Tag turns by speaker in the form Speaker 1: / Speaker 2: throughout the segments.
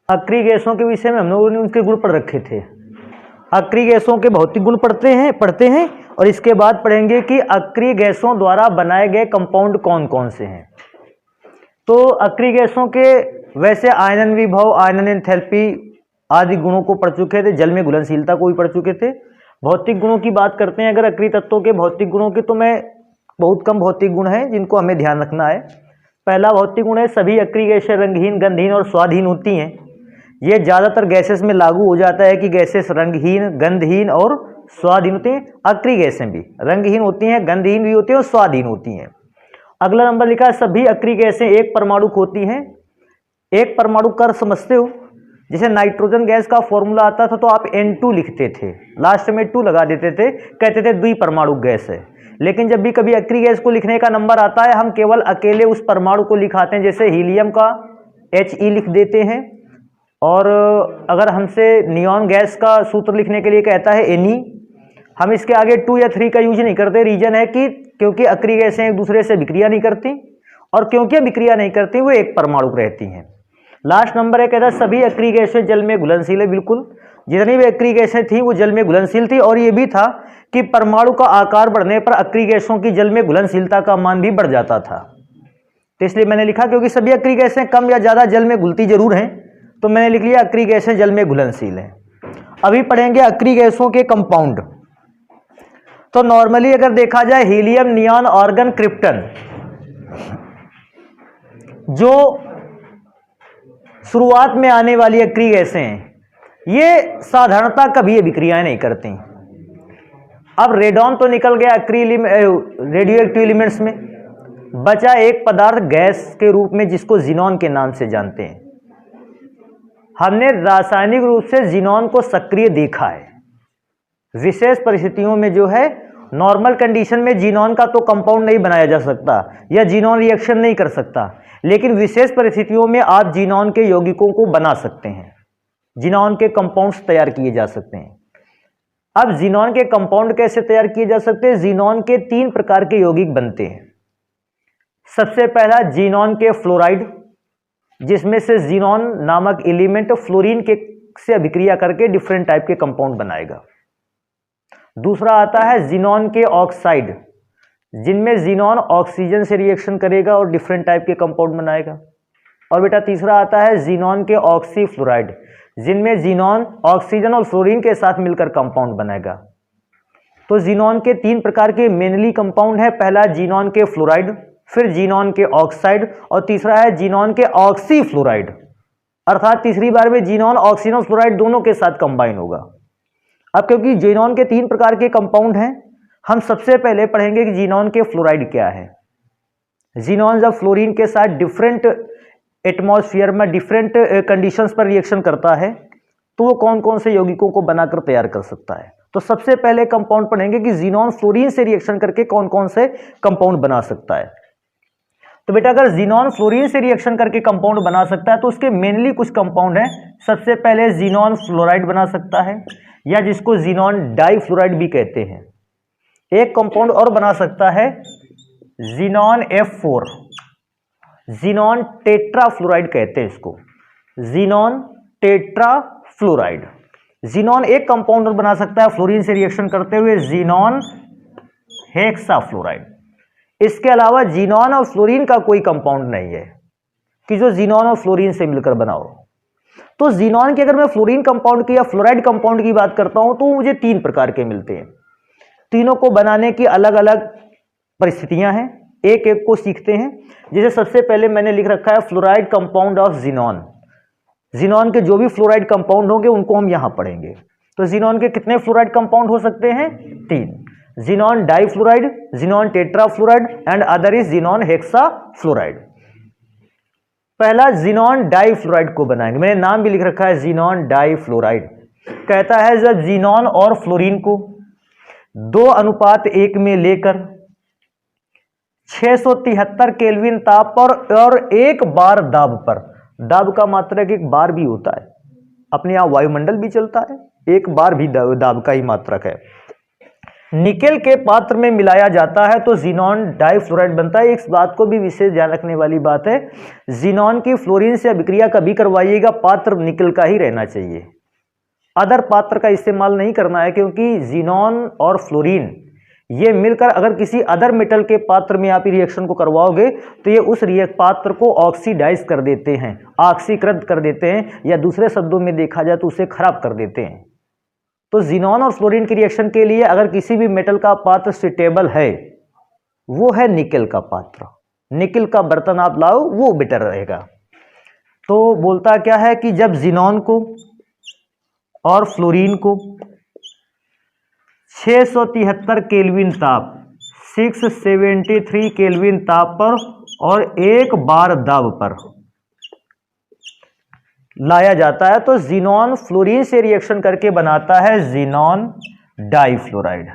Speaker 1: अक्रिय गैसों के विषय में हम लोगों ने उनके गुण पढ़ रखे थे। अक्रिय गैसों के भौतिक गुण पढ़ते हैं और इसके बाद पढ़ेंगे कि अक्रिय गैसों द्वारा बनाए गए कंपाउंड कौन कौन से हैं। तो अक्रिय गैसों के वैसे आयनन विभव, आयनन एंथैल्पी आदि गुणों को पढ़ चुके थे, जल में घुलनशीलता को भी पढ़ चुके थे। भौतिक गुणों की बात करते हैं अगर अक्रिय तत्वों के भौतिक गुणों की, तो मैं बहुत कम भौतिक गुण हैं जिनको हमें ध्यान रखना है। पहला भौतिक गुण है सभी अक्रिय गैसें रंगहीन, गंधहीन और स्वादहीन होती हैं। ये ज़्यादातर गैसेस में लागू हो जाता है कि गैसेस रंगहीन, गंधहीन और स्वादहीन होती हैं। अक्रिय गैसें भी रंगहीन होती हैं, गंधहीन भी होती हैं और स्वादहीन होती हैं। अगला नंबर लिखा है सभी अक्रिय गैसें एक परमाणु होती हैं। एक परमाणु कर समझते हो, जैसे नाइट्रोजन गैस का फॉर्मूला आता था तो आप N2 लिखते थे, लास्ट में 2 लगा देते थे, कहते थे द्विपरमाणु गैस है। लेकिन जब भी कभी अक्रिय गैस को लिखने का नंबर आता है हम केवल अकेले उस परमाणु को लिखाते हैं, जैसे हीलियम का He लिख देते हैं। और अगर हमसे नियॉन गैस का सूत्र लिखने के लिए कहता है Ne, हम इसके आगे 2 या 3 का यूज नहीं करते। रीजन है कि क्योंकि अक्रिय गैसें एक दूसरे से विक्रिया नहीं करती, और क्योंकि विक्रिया नहीं करती वो एक परमाणु रहती हैं। लास्ट नंबर है कहता है सभी अक्रिय गैसें जल में घुलनशील है। बिल्कुल, जितनी भी अक्रिय गैसें थी वो जल में घुलनशील थी, और ये भी था कि परमाणु का आकार बढ़ने पर अक्रिय गैसों की जल में घुलनशीलता का मान भी बढ़ जाता था। तो इसलिए मैंने लिखा क्योंकि सभी अक्रिय गैसें कम या ज्यादा जल में घुलती जरूर हैं, तो मैंने लिख लिया अक्रिय गैसें जल में घुलनशील हैं। अभी पढ़ेंगे अक्रिय गैसों के कंपाउंड। तो नॉर्मली अगर देखा जाए हीलियम, नियॉन, आर्गन, क्रिप्टन, जो शुरुआत में आने वाली अक्रिय गैसें हैं, ये साधारणतः कभी विक्रियाएं नहीं करती। अब रेडॉन तो निकल गया अक्रिय रेडियो एक्टिव एलिमेंट्स में, बचा एक पदार्थ गैस के रूप में जिसको जीनॉन के नाम से जानते हैं। हमने रासायनिक रूप से जीनॉन को सक्रिय देखा है। विशेष परिस्थितियों में जो है, नॉर्मल कंडीशन में जीनॉन का तो कंपाउंड नहीं बनाया जा सकता या जीनॉन रिएक्शन नहीं कर सकता, लेकिन विशेष परिस्थितियों में आप जीनॉन के यौगिकों को बना सकते हैं, जीनॉन के कंपाउंड्स तैयार किए जा सकते हैं। अब जीनॉन के कंपाउंड कैसे तैयार किए जा सकते हैं? जीनॉन के 3 प्रकार के यौगिक बनते हैं। सबसे पहला जीनॉन के फ्लोराइड, जिसमें से जीनॉन नामक एलिमेंट फ्लोरीन के से अभिक्रिया करके डिफरेंट टाइप के कंपाउंड बनाएगा। दूसरा आता है जीनॉन के ऑक्साइड, जिनमें जीनॉन ऑक्सीजन से रिएक्शन करेगा और डिफरेंट टाइप के कंपाउंड बनाएगा। और बेटा तीसरा आता है जीनॉन के ऑक्सीफ्लोराइड, जिनमें जीनॉन ऑक्सीजन और फ्लोरीन के साथ मिलकर कंपाउंड बनाएगा। तो जीनॉन के 3 प्रकार के मेनली कंपाउंड है। पहला जीनॉन के फ्लोराइड, फिर जीनॉन के ऑक्साइड, और तीसरा है जीनॉन के ऑक्सीफ्लोराइड, अर्थात तीसरी बार में जीनॉन ऑक्सीजन और फ्लोराइड दोनों के साथ कंबाइन होगा। अब क्योंकि जीनॉन के 3 प्रकार के कंपाउंड हैं, हम सबसे पहले पढ़ेंगे कि जीनॉन के फ्लोराइड क्या है। जीनॉन जब फ्लोरीन के साथ डिफरेंट एटमॉस्फेयर में डिफरेंट कंडीशंस पर रिएक्शन करता है तो वो कौन कौन से यौगिकों को बनाकर तैयार कर सकता है। तो सबसे पहले कंपाउंड पढ़ेंगे कि जीनॉन फ्लोरीन से रिएक्शन करके कौन कौन से कंपाउंड बना सकता है। तो बेटा अगर जीनॉन फ्लोरीन से रिएक्शन करके कंपाउंड बना सकता है तो उसके मेनली कुछ कंपाउंड हैं। सबसे पहले जीनॉन फ्लोराइड बना सकता है, या जिसको जीनॉन डाइफ्लोराइड भी कहते हैं। एक कंपाउंड और बना सकता है जीनॉन F4, जीनॉन टेट्राफ्लोराइड कहते हैं इसको, जीनॉन टेट्राफ्लोराइड। जीनॉन एक कंपाउंड और बना सकता है फ्लोरीन से रिएक्शन करते हुए, जीनॉन हेक्साफ्लोराइड। इसके अलावा जीनॉन और फ्लोरीन का कोई कंपाउंड नहीं है कि जो जीनॉन और फ्लोरीन से मिलकर बनाओ। तो जीनॉन की अगर मैं फ्लोरीन कंपाउंड की या फ्लोराइड कंपाउंड की बात करता हूं तो मुझे 3 प्रकार के मिलते हैं। तीनों को बनाने की अलग अलग परिस्थितियां हैं, एक एक को सीखते हैं। जैसे सबसे पहले मैंने लिख रखा है fluoride compound of xenon. Xenon के जो भी फ्लोराइड कंपाउंड होंगे उनको हम यहां पढ़ेंगे। तो जीनॉन के कितने फ्लोराइड कंपाउंड हो सकते हैं? 3। Xenon difluoride, xenon tetrafluoride and other is xenon hexafluoride. पहला जीनॉन डाइफ्लोराइड को बनाएंगे, मैंने नाम भी लिख रखा है जीनॉन डाइफ्लोराइड। कहता है जब जीनॉन और फ्लोरीन को 2:1 में लेकर 673 केल्विन ताप पर और 1 बार दाब पर, दाब का मात्रक 1 बार भी होता है, अपने यहां वायुमंडल भी चलता है, 1 बार भी दाब का ही मात्रक है, निकेल के पात्र में मिलाया जाता है तो जिनॉन डाइफ्लोराइड बनता है। इस बात को भी विशेष ध्यान रखने वाली बात है, जिनॉन की फ्लोरीन से अभिक्रिया कभी करवाइएगा, पात्र निकेल का ही रहना चाहिए, अदर पात्र का इस्तेमाल नहीं करना है, क्योंकि जिनॉन और फ्लोरीन ये मिलकर अगर किसी अदर मेटल के पात्र में आप रिएक्शन को करवाओगे तो ये उस पात्र को ऑक्सीडाइज कर देते हैं, ऑक्सीकृत कर देते हैं, या दूसरे शब्दों में देखा जाए तो उसे खराब कर देते हैं। तो जिनॉन और फ्लोरीन की रिएक्शन के लिए अगर किसी भी मेटल का पात्र सुटेबल है वो है निकेल का पात्र, निकेल का बर्तन आप लाओ वो बेटर रहेगा। तो बोलता क्या है कि जब जिनॉन को और फ्लोरीन को 673 केल्विन ताप 673 केल्विन ताप पर और 1 बार दाब पर लाया जाता है तो जिनॉन फ्लोरीन से रिएक्शन करके बनाता है जिनॉन डाइफ्लोराइड।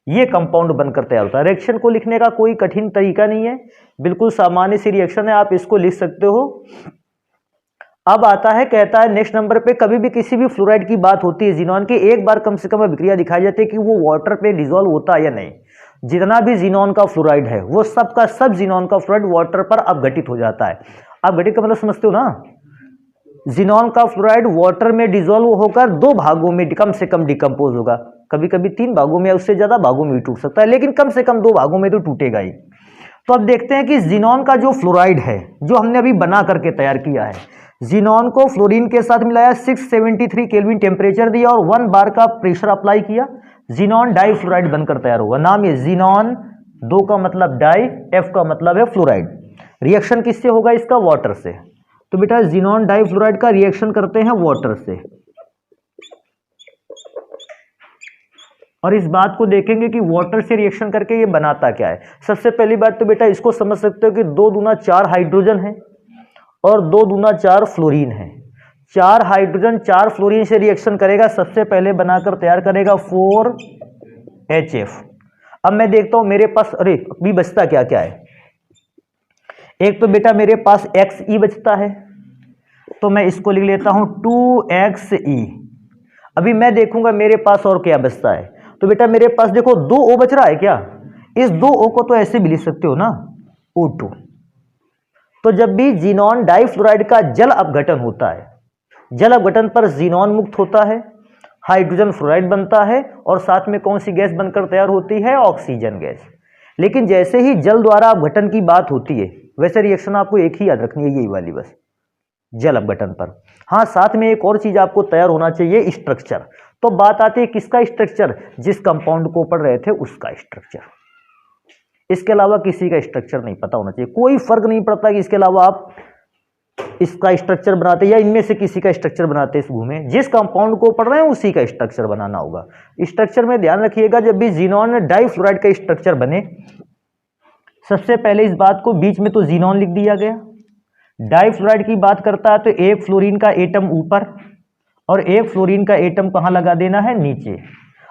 Speaker 1: ये कंपाउंड बनकर तैयार होता है। रिएक्शन को लिखने का कोई कठिन तरीका नहीं है, बिल्कुल सामान्य सी रिएक्शन है, आप इसको लिख सकते हो। अब आता है, कहता है नेक्स्ट नंबर पे, कभी भी किसी भी फ्लोराइड की बात होती है जिनॉन की, एक बार कम से कम अभिक्रिया दिखाई जाती है कि वो वाटर पे डिसॉल्व होता है या नहीं। जितना भी जिनॉन का फ्लोराइड है वो सब का सब जिनॉन का फ्लोराइड वाटर पर अपघटित हो जाता है। अपघटित का मतलब समझते हो ना, जिनॉन का फ्लोराइड वाटर में डिसॉल्व होकर 2 भागों में कम से कम डिकम्पोज होगा, कभी कभी 3 भागों में या उससे ज्यादा भागों में भी टूट सकता है, लेकिन कम से कम 2 भागों में तो टूटेगा ही। तो अब देखते हैं कि जिनॉन का जो फ्लोराइड है जो हमने अभी बना करके तैयार किया है, जिनॉन को फ्लोरीन के साथ मिलाया, 673 केल्विन टेम्परेचर दिया और 1 बार का प्रेशर अप्लाई किया, जिनॉन डाइफ्लोराइड बनकर तैयार होगा। नाम ये जिनॉन, 2 का मतलब डाई, एफ का मतलब है फ्लोराइड। रिएक्शन किससे होगा इसका? वाटर से। तो बेटा जिनॉन डाइफ्लोराइड का रिएक्शन करते हैं वाटर से, और इस बात को देखेंगे कि वाटर से रिएक्शन करके ये बनाता क्या है। सबसे पहली बात तो बेटा इसको समझ सकते हो कि 2 दूना 4 हाइड्रोजन है और 2 दूना 4 फ्लोरीन है। 4 हाइड्रोजन 4 फ्लोरीन से रिएक्शन करेगा, सबसे पहले बनाकर तैयार करेगा 4HF। अब मैं देखता हूं मेरे पास, अरे अभी बचता क्या क्या है। एक तो बेटा मेरे पास XE बचता है, तो मैं इसको लिख लेता हूं 2XE। अभी मैं देखूंगा मेरे पास और क्या बचता है। तो बेटा मेरे पास देखो 2O बच रहा है क्या? इस 2O को तो ऐसे भी लिख सकते हो ना, O2। तो जब भी जिनॉन डाइफ्लोराइड का जल अपघटन होता है, जल अपघटन पर जिनॉन मुक्त होता है, हाइड्रोजन फ्लोराइड बनता है और साथ में कौन सी गैस बनकर तैयार होती है? Oxygen gas. लेकिन जैसे ही जल द्वारा अपघटन की बात होती है, वैसे रिएक्शन आपको एक ही याद रखनी है, यही वाली बस, जल अपघटन पर। हाँ, साथ में एक और चीज आपको तैयार होना चाहिए, स्ट्रक्चर। तो बात आती है किसका स्ट्रक्चर? जिस कंपाउंड को पढ़ रहे थे उसका स्ट्रक्चर। इसके अलावा किसी का स्ट्रक्चर नहीं पता होना चाहिए। कोई फर्क नहीं पड़ता कि इसके अलावा आप इसका स्ट्रक्चर बनाते या इनमें से किसी का स्ट्रक्चर बनाते, इस घूमे जिस कंपाउंड को पढ़ रहे हैं उसी का स्ट्रक्चर बनाना होगा। स्ट्रक्चर में ध्यान रखिएगा, जब भी जिनॉन डाइफ्लोराइड का स्ट्रक्चर बने, सबसे पहले इस बात को बीच में तो जिनॉन लिख दिया गया। डाइफ्लोराइड की बात करता है तो एक फ्लोरीन का एटम ऊपर और एक फ्लोरीन का एटम कहाँ लगा देना है? नीचे।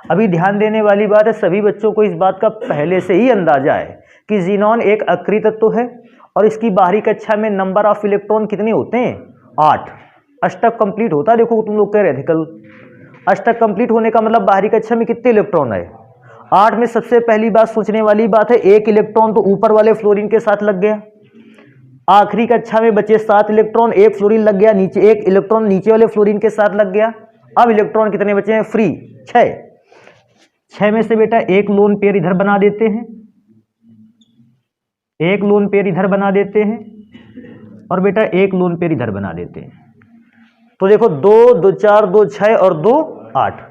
Speaker 1: अभी ध्यान देने वाली बात है, सभी बच्चों को इस बात का पहले से ही अंदाजा है कि जिनॉन एक अक्रिय तत्व है और इसकी बाहरी कक्षा में नंबर ऑफ इलेक्ट्रॉन कितने होते हैं? 8। अष्टक कंप्लीट होता है। देखो तुम लोग कह रहे थे कल, अष्टक कंप्लीट होने का मतलब बाहरी कक्षा में कितने इलेक्ट्रॉन है? 8 में सबसे पहली बात सोचने वाली बात है, एक इलेक्ट्रॉन तो ऊपर वाले फ्लोरीन के साथ लग गया। आखिरी कक्षा में बचे 7 इलेक्ट्रॉन, एक फ्लोरीन लग गया नीचे, एक इलेक्ट्रॉन नीचे वाले फ्लोरीन के साथ लग गया। अब इलेक्ट्रॉन कितने बचे हैं? फ्री 6। 6 में से बेटा एक लोन पेयर इधर बना देते हैं, एक लोन पेयर इधर बना देते हैं और बेटा एक लोन पेयर इधर बना देते हैं। तो देखो 2 2 4 2 6 और 2 8।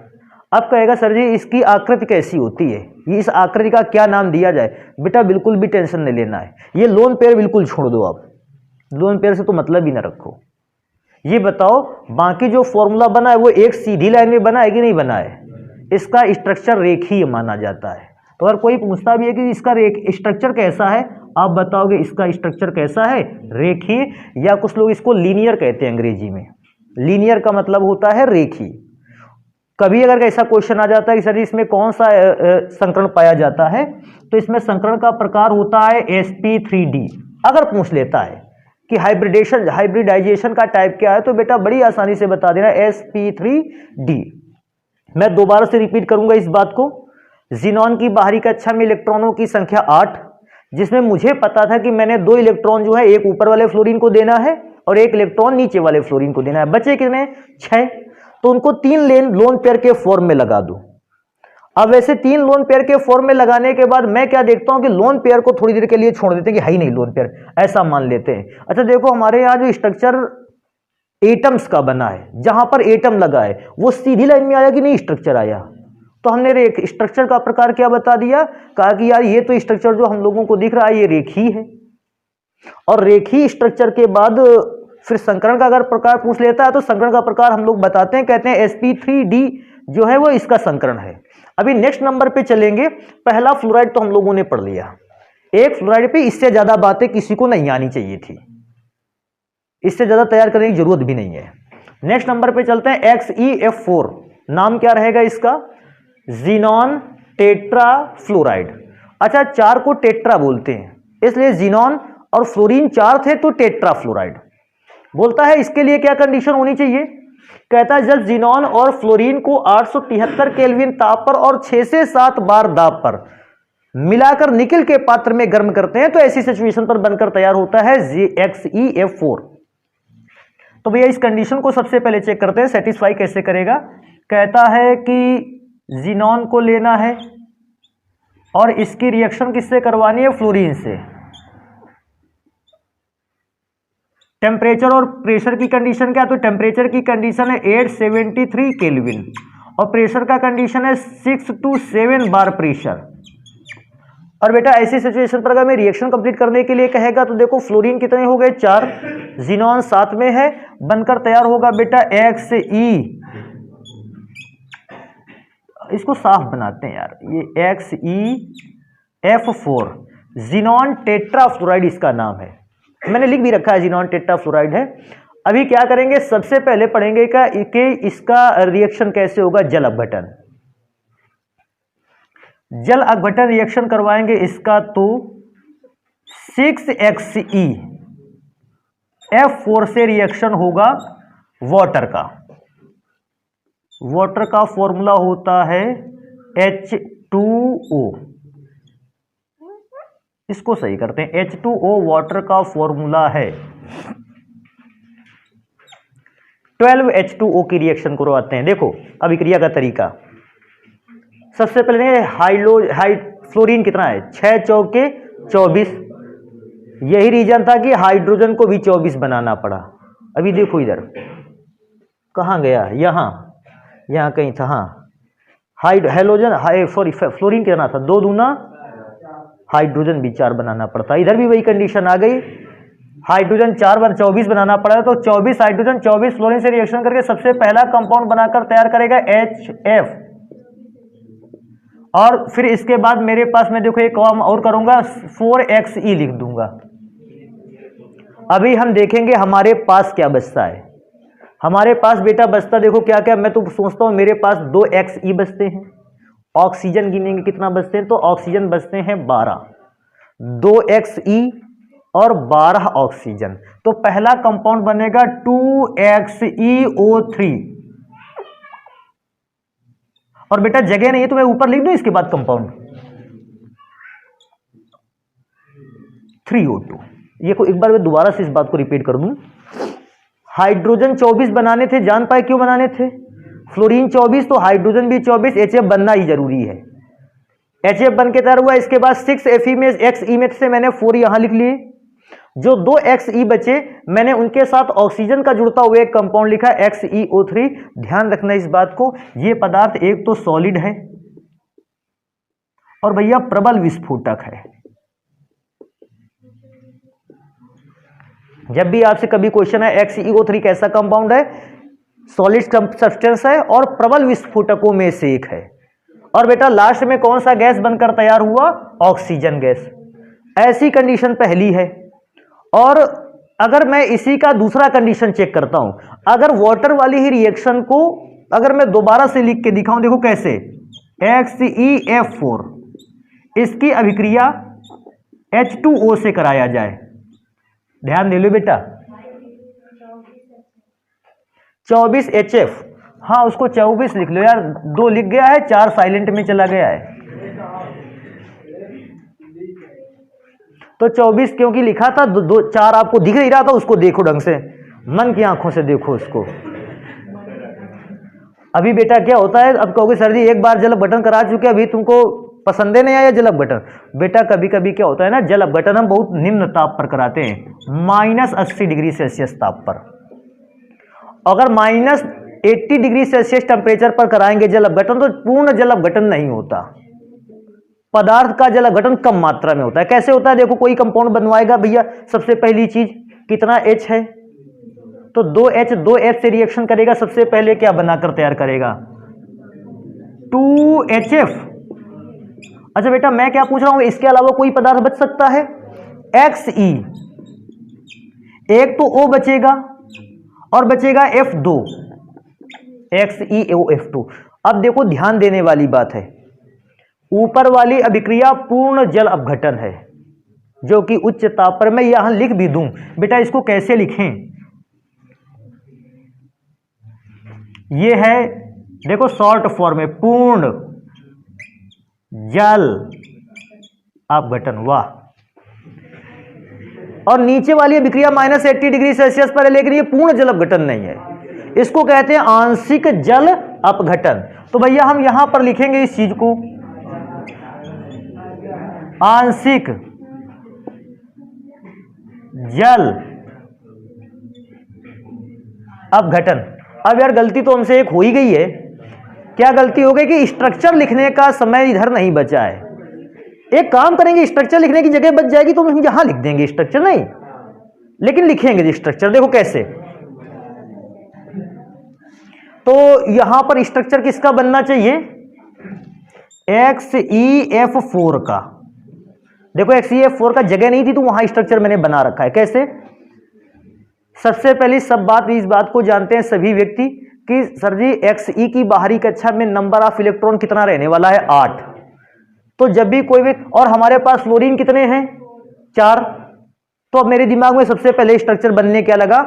Speaker 1: अब कहेगा सर जी इसकी आकृति कैसी होती है, ये इस आकृति का क्या नाम दिया जाए? बेटा बिल्कुल भी टेंशन नहीं लेना है, ये लोन पेयर बिल्कुल छोड़ दो आप, लोन पेयर से तो मतलब ही ना रखो। ये बताओ बाकी जो फॉर्मूला बना है वो एक सीधी लाइन में बना है कि नहीं बना है? इसका स्ट्रक्चर रेखीय माना जाता है। तो अगर कोई पूछता भी है कि इसका स्ट्रक्चर कैसा है, आप बताओगे इसका स्ट्रक्चर कैसा है? रेखीय, या कुछ लोग इसको लीनियर कहते हैं अंग्रेजी में। लीनियर का मतलब होता है रेखीय। कभी अगर ऐसा क्वेश्चन आ जाता है कि सर जी इसमें कौन सा संकरण पाया जाता है, तो इसमें संकरण का प्रकार होता है sp3d। अगर पूछ लेता है कि हाइब्रिडाइजेशन का टाइप क्या है, तो बेटा बड़ी आसानी से बता देना sp3d। मैं दोबारा से रिपीट करूंगा इस बात को, जिनॉन की बाहरी कक्षा में इलेक्ट्रॉनों की संख्या 8, जिसमें मुझे पता था कि मैंने 2 इलेक्ट्रॉन जो है एक ऊपर वाले फ्लोरीन को देना है और एक इलेक्ट्रॉन नीचे वाले फ्लोरीन को देना है। बचे कितने? 6। तो उनको 3 लोन पेयर के फॉर्म में लगा दूं। अब वैसे 3 लोन पेयर के फॉर्म में लगाने के बाद मैं क्या देखता हूं कि लोन पेयर को थोड़ी देर के लिए छोड़ देते हैं कि है ही नहीं लोन पेयर, ऐसा मान लेते हैं। अच्छा देखो, हमारे यहां जो स्ट्रक्चर एटम्स का बना है, जहां पर एटम लगा है वो सीधी लाइन में आया कि नहीं स्ट्रक्चर आया? तो हमने स्ट्रक्चर का प्रकार क्या बता दिया, कहा कि यार ये तो स्ट्रक्चर जो हम लोगों को दिख रहा है ये रेखी है, और रेखी स्ट्रक्चर के बाद फिर संकरण का अगर प्रकार पूछ लेता है तो संकरण का प्रकार हम लोग बताते हैं, कहते हैं sp3d जो है वो इसका संकरण है। अभी नेक्स्ट नंबर पे चलेंगे। पहला फ्लोराइड तो हम लोगों ने पढ़ लिया। एक फ्लोराइड पे इससे ज्यादा बातें किसी को नहीं आनी चाहिए थी, इससे ज्यादा तैयार करने की जरूरत भी नहीं है। नेक्स्ट नंबर पे चलते हैं XeF4, नाम क्या रहेगा इसका? Xenon tetra fluoride. अच्छा, 4 को टेट्रा बोलते हैं, इसलिए जीनॉन और फ्लोरीन 4 थे तो टेट्रा फ्लोराइड बोलता है। इसके लिए क्या कंडीशन होनी चाहिए? कहता है जब जीनॉन और फ्लोरीन को 873 केल्विन ताप पर और 6 से 7 बार दाब पर मिलाकर निकेल के पात्र में गर्म करते हैं तो ऐसी सिचुएशन पर बनकर तैयार होता है XeF4। तो भैया इस कंडीशन को सबसे पहले चेक करते हैं, सेटिस्फाई कैसे करेगा। कहता है कि जीनॉन को लेना है और इसकी रिएक्शन किससे करवानी है? फ्लोरीन से। टेम्परेचर और प्रेशर की कंडीशन क्या? तो टेम्परेचर की कंडीशन है 873 केल्विन और प्रेशर का कंडीशन है 6 to 7 बार प्रेशर। और बेटा ऐसी सिचुएशन पर अगर मैं रिएक्शन कंप्लीट करने के लिए कहेगा तो देखो फ्लोरीन कितने हो गए? 4, जीनॉन 7 में है, बनकर तैयार होगा बेटा Xe। इसको साफ बनाते हैं यार, ये XeF4 जीनॉन टेट्रा फ्लोराइड इसका नाम है। मैंने लिख भी रखा है जीनॉन टेट्रा फ्लोराइड है। अभी क्या करेंगे, सबसे पहले पढ़ेंगे कि इसका रिएक्शन कैसे होगा। जल अपघटन, जल अपघटन रिएक्शन करवाएंगे इसका तो 6Xe से रिएक्शन होगा वाटर का। वाटर का फॉर्मूला होता है H2O। इसको सही करते हैं, H2O वाटर का फॉर्मूला है। 12H2O की रिएक्शन करवाते हैं। देखो अभिक्रिया का तरीका, सबसे पहले फ्लोरीन कितना है? 6 चौके 24। यही रीजन था कि हाइड्रोजन को भी 24 बनाना पड़ा। अभी देखो इधर कहां गया, यहां कहीं था। हाँ, फ्लोरीन कितना था? 2 दूना, हाइड्रोजन भी 4 बनाना पड़ता। इधर भी वही कंडीशन आ गई, हाइड्रोजन 4 बार 24 बनाना पड़ा। तो 24 हाइड्रोजन 24 फ्लोरीन से रिएक्शन करके सबसे पहला कंपाउंड बनाकर तैयार करेगा HF। और फिर इसके बाद मेरे पास में देखो एक काम और करूंगा, 4Xe लिख दूंगा। अभी हम देखेंगे हमारे पास क्या बचता है। हमारे पास बेटा बचता देखो क्या क्या, मैं तो सोचता हूं मेरे पास 2Xe बचते हैं। ऑक्सीजन गिनेंगे कितना बचते हैं, तो ऑक्सीजन बचते हैं 12, 2Xe और 12 ऑक्सीजन। तो पहला कंपाउंड बनेगा 2XeO3। और बेटा जगह नहीं है तो मैं ऊपर लिख दूं इसके बाद कंपाउंड 3O2। ये को एक बार मैं दोबारा से इस बात को रिपीट कर दूं। हाइड्रोजन 24 बनाने थे, जान पाए क्यों बनाने थे? फ्लोरीन 24 तो हाइड्रोजन भी 24, HF बनना ही जरूरी है। HF बन के तैयार हुआ। इसके बाद 6Fe में Xe में से मैंने 4 यहां लिख लिए। जो 2Xe बचे मैंने उनके साथ ऑक्सीजन का जुड़ता हुआ एक कंपाउंड लिखा XeO3। ध्यान रखना इस बात को, यह पदार्थ एक तो सॉलिड है और भैया प्रबल विस्फोटक है। जब भी आपसे कभी क्वेश्चन है XeO3 कैसा कंपाउंड है, सॉलिड सब्सटेंस है और प्रबल विस्फोटकों में से एक है। और बेटा लास्ट में कौन सा गैस बनकर तैयार हुआ? Oxygen gas. ऐसी कंडीशन पहली है। और अगर मैं इसी का दूसरा कंडीशन चेक करता हूं, अगर वाटर वाली ही रिएक्शन को अगर मैं दोबारा से लिख के दिखाऊं, देखो कैसे, XeF4 इसकी अभिक्रिया H2O से कराया जाए। ध्यान दे लो बेटा, 24HF, हाँ उसको 24 लिख लो यार, 2 लिख गया है, 4 साइलेंट में चला गया है। तो 24 क्योंकि लिखा था, दो 4 आपको दिख नहीं रहा था, उसको देखो ढंग से, मन की आंखों से देखो उसको। अभी बेटा क्या होता है, अब कहोगे सर जी एक बार जल अपघटन करा चुके, अभी तुमको पसंद नहीं आया जल अपघटन। बेटा कभी कभी क्या होता है ना, जल अपघटन हम बहुत निम्न ताप पर कराते हैं, -80 डिग्री सेल्सियस ताप पर। अगर -80 डिग्री सेल्सियस टेम्परेचर पर कराएंगे जल अपघटन तो पूर्ण जल अपघटन नहीं होता, पदार्थ का जल अपघटन कम मात्रा में होता है। कैसे होता है, देखो कोई कंपाउंड बनवाएगा भैया, सबसे पहली चीज कितना H है, तो 2H 2F से रिएक्शन करेगा, सबसे पहले क्या बनाकर तैयार करेगा, 2HF। अच्छा बेटा मैं क्या पूछ रहा हूं, इसके अलावा कोई पदार्थ बच सकता है, XE, एक तो O बचेगा और बचेगा F2, XeOF2। अब देखो ध्यान देने वाली बात है, ऊपर वाली अभिक्रिया पूर्ण जल अपघटन है जो कि उच्च ताप पर, मैं यहां लिख भी दूं बेटा, इसको कैसे लिखें, ये है देखो शॉर्ट फॉर्म में पूर्ण जल अपघटन, वाह। और नीचे वाली अभिक्रिया -80 डिग्री सेल्सियस पर है, लेकिन ये पूर्ण जल अपघटन नहीं है, इसको कहते हैं आंशिक जल अपघटन। तो भैया हम यहां पर लिखेंगे इस चीज को, आंशिक जल अपघटन। अब यार गलती तो हमसे एक हो ही गई है, क्या गलती हो गई कि स्ट्रक्चर लिखने का समय इधर नहीं बचा है। एक काम करेंगे, स्ट्रक्चर लिखने की जगह बच जाएगी तो हम यहां लिख देंगे स्ट्रक्चर, नहीं लेकिन लिखेंगे स्ट्रक्चर। देखो कैसे, तो यहां पर स्ट्रक्चर किसका बनना चाहिए, XeF4 का। देखो XeF4 का जगह नहीं थी तो वहां स्ट्रक्चर मैंने बना रखा है। कैसे, सबसे पहले सब बात इस बात को जानते हैं सभी व्यक्ति कि सर जी Xe की बाहरी कक्षा में नंबर ऑफ इलेक्ट्रॉन कितना रहने वाला है, 8। तो जब भी कोई भी, और हमारे पास फ्लोरीन कितने हैं, 4। तो अब मेरे दिमाग में सबसे पहले स्ट्रक्चर बनने क्या लगा,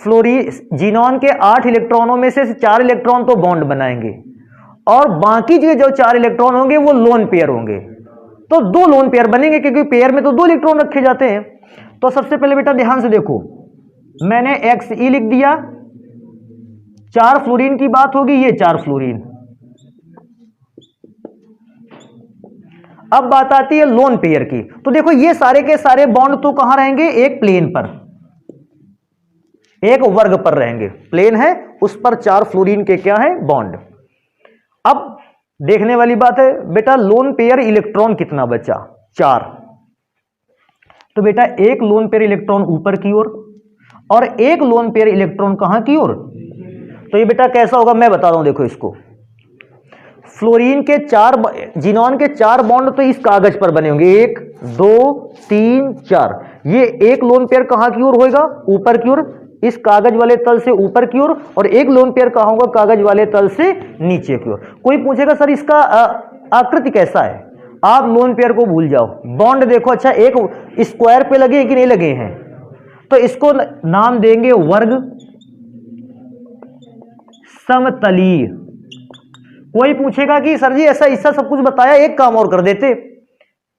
Speaker 1: फ्लोरीन जीनॉन के 8 इलेक्ट्रॉनों में से 4 इलेक्ट्रॉन तो बॉन्ड बनाएंगे और बाकी जो 4 इलेक्ट्रॉन होंगे वो लोन पेयर होंगे, तो 2 लोन पेयर बनेंगे क्योंकि पेयर में तो 2 इलेक्ट्रॉन रखे जाते हैं। तो सबसे पहले बेटा ध्यान से देखो, मैंने Xe लिख दिया, 4 फ्लोरीन की बात होगी, ये 4 फ्लोरीन। अब बात आती है लोन पेयर की, तो देखो ये सारे के सारे बॉन्ड तो कहां रहेंगे, एक प्लेन पर, एक वर्ग पर रहेंगे, प्लेन है उस पर 4 फ्लोरीन के क्या है, बॉन्ड। अब देखने वाली बात है बेटा, लोन पेयर इलेक्ट्रॉन कितना बचा, 4। तो बेटा एक लोन पेयर इलेक्ट्रॉन ऊपर की ओर और एक लोन पेयर इलेक्ट्रॉन कहां की ओर। तो ये बेटा कैसा होगा मैं बता रहा हूं, देखो इसको, फ्लोरीन के 4 जीनॉन के 4 बॉन्ड तो इस कागज पर बने होंगे, 1 2 3 4। ये एक लोन पेयर कहां की ओर होगा, ऊपर की ओर, इस कागज वाले तल से ऊपर की ओर, और एक लोन पेयर कहां होगा, कागज वाले तल से नीचे की ओर। कोई पूछेगा सर इसका आकृति कैसा है, आप लोन पेयर को भूल जाओ, बॉन्ड देखो, अच्छा एक स्क्वायर पे लगे कि नहीं लगे हैं, तो इसको नाम देंगे वर्ग समतलीय। कोई पूछेगा कि सर जी ऐसा इसका सब कुछ बताया, एक काम और कर देते,